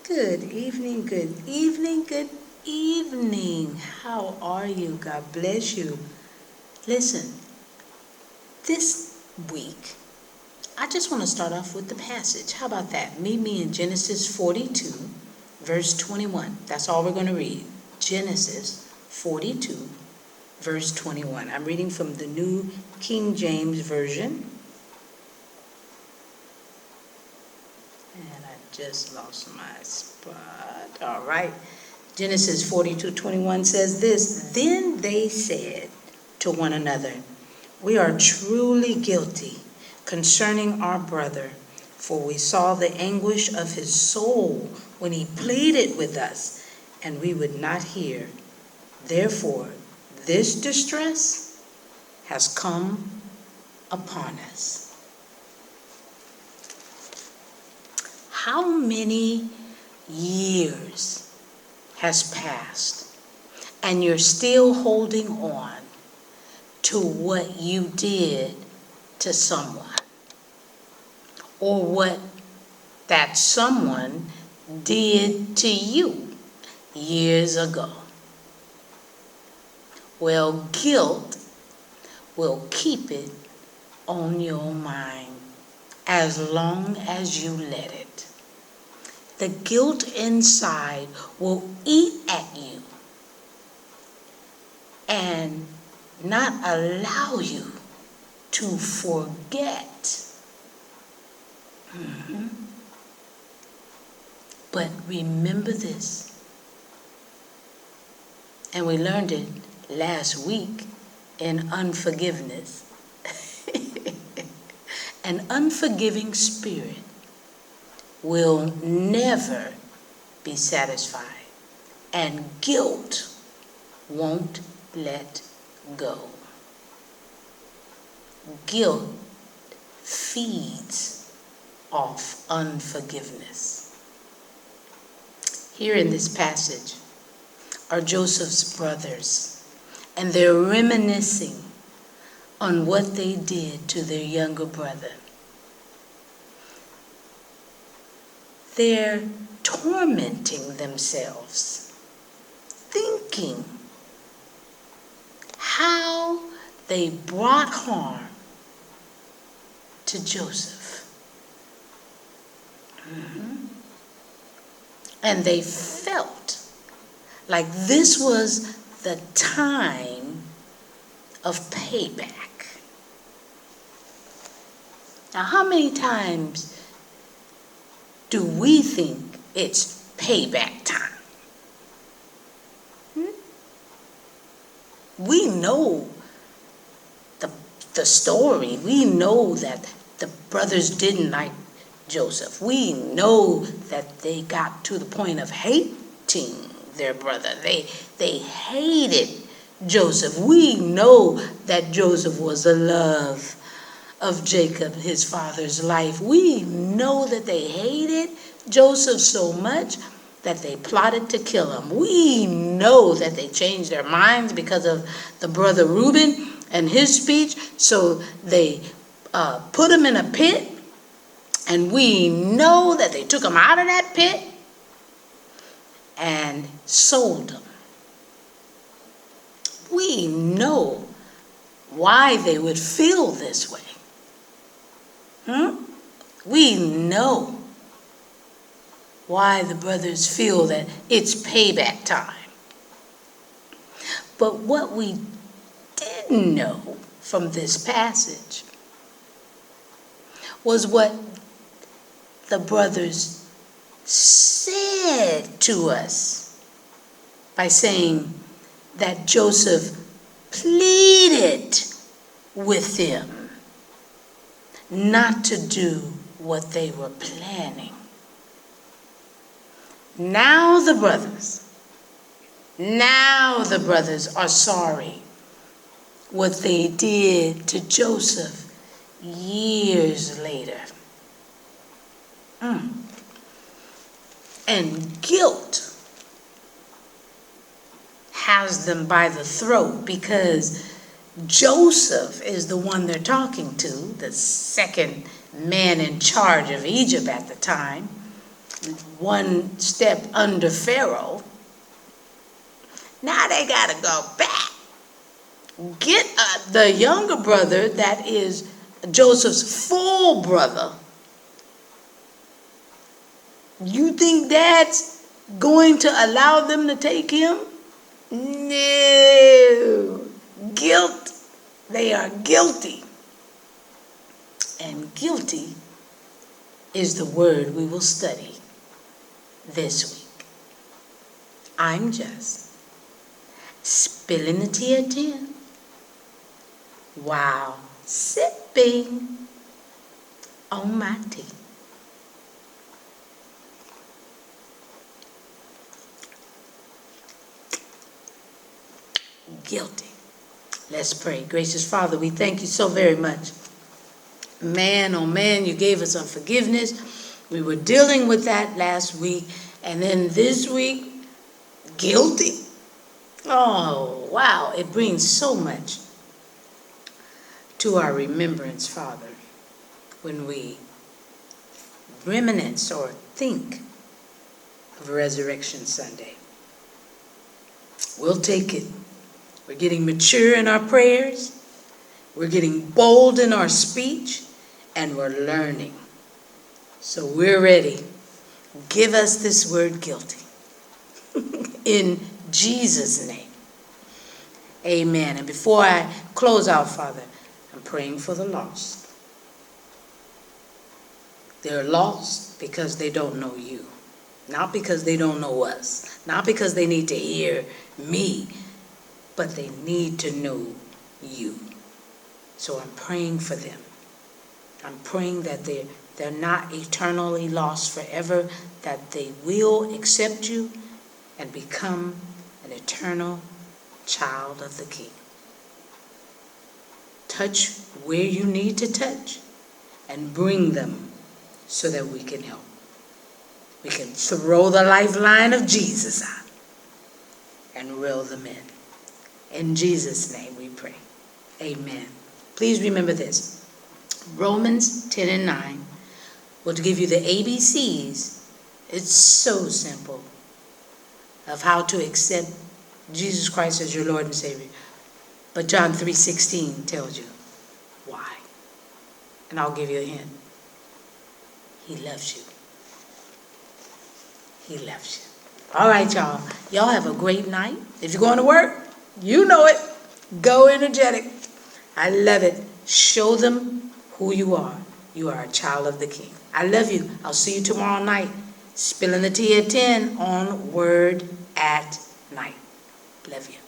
Good evening, good evening, good evening. How are you? God bless you. Listen, this week, I just want to start off with the passage. How about that? Meet me in Genesis 42, verse 21. That's all we're going to read. Genesis 42, verse 21. I'm reading from the New King James Version. And I just lost my spot. All right. Genesis 42:21 says this, Then they said to one another, We are truly guilty concerning our brother, for we saw the anguish of his soul when he pleaded with us, and we would not hear. Therefore, this distress has come upon us. How many years has passed and you're still holding on to what you did to someone, or what that someone did to you years ago? Well, guilt will keep it on your mind as long as you let it. The guilt inside will eat at you and not allow you to forget. But remember this, and we learned it last week in unforgiveness. An unforgiving spirit will never be satisfied, and guilt won't let go. Guilt feeds off unforgiveness. Here in this passage are Joseph's brothers, and they're reminiscing on what they did to their younger brother. They're tormenting themselves, thinking how they brought harm to Joseph. And they felt like this was the time of payback. Now, how many times do we think it's payback time? We know the story. We know that the brothers didn't like Joseph. We know that they got to the point of hating their brother. They hated Joseph. We know that Joseph was the love of Jacob, his father's life. We know that they hated Joseph so much that they plotted to kill him. We know that they changed their minds because of the brother Reuben and his speech, so they put him in a pit, and we know that they took him out of that pit and sold him. We know why they would feel this way. We know why the brothers feel that it's payback time. But what we didn't know from this passage was what the brothers said to us by saying that Joseph pleaded with them not to do what they were planning. Now the brothers are sorry what they did to Joseph years later. And guilt has them by the throat, because Joseph is the one they're talking to, the second man in charge of Egypt at the time. one step under Pharaoh. Now they got to go back. Get the younger brother, that is Joseph's full brother. You think Dad's going to allow them to take him? No. Guilt. They are guilty. And guilty is the word we will study this week. I'm just spilling the tea at 10 while sipping on my tea. Guilty. Let's pray. Gracious Father, we thank you so very much. Man, oh man, you gave us unforgiveness. We were dealing with that last week. And then this week, guilty. Oh, wow. It brings so much to our remembrance, Father, when we reminisce or think of Resurrection Sunday. We'll take it. We're getting mature in our prayers. We're getting bold in our speech. And we're learning. So we're ready. Give us this word guilty. In Jesus' name. Amen. And before I close out, Father, I'm praying for the lost. They're lost because they don't know you. Not because they don't know us. Not because they need to hear me. But they need to know you. So I'm praying for them. I'm praying that they're not eternally lost forever, that they will accept you and become an eternal child of the King. Touch where you need to touch and bring them so that we can help. We can throw the lifeline of Jesus out and reel them in. In Jesus' name we pray. Amen. Please remember this. Romans 10 and 9 will give you the ABCs. It's so simple of how to accept Jesus Christ as your Lord and Savior. But John 3:16 tells you why. And I'll give you a hint. He loves you. He loves you. All right, y'all. Y'all have a great night. If you're going to work, you know it. Go energetic. I love it. Show them who you are. You are a child of the King. I love you. I'll see you tomorrow night. Spilling the tea at 10 on Word at Night. Love you.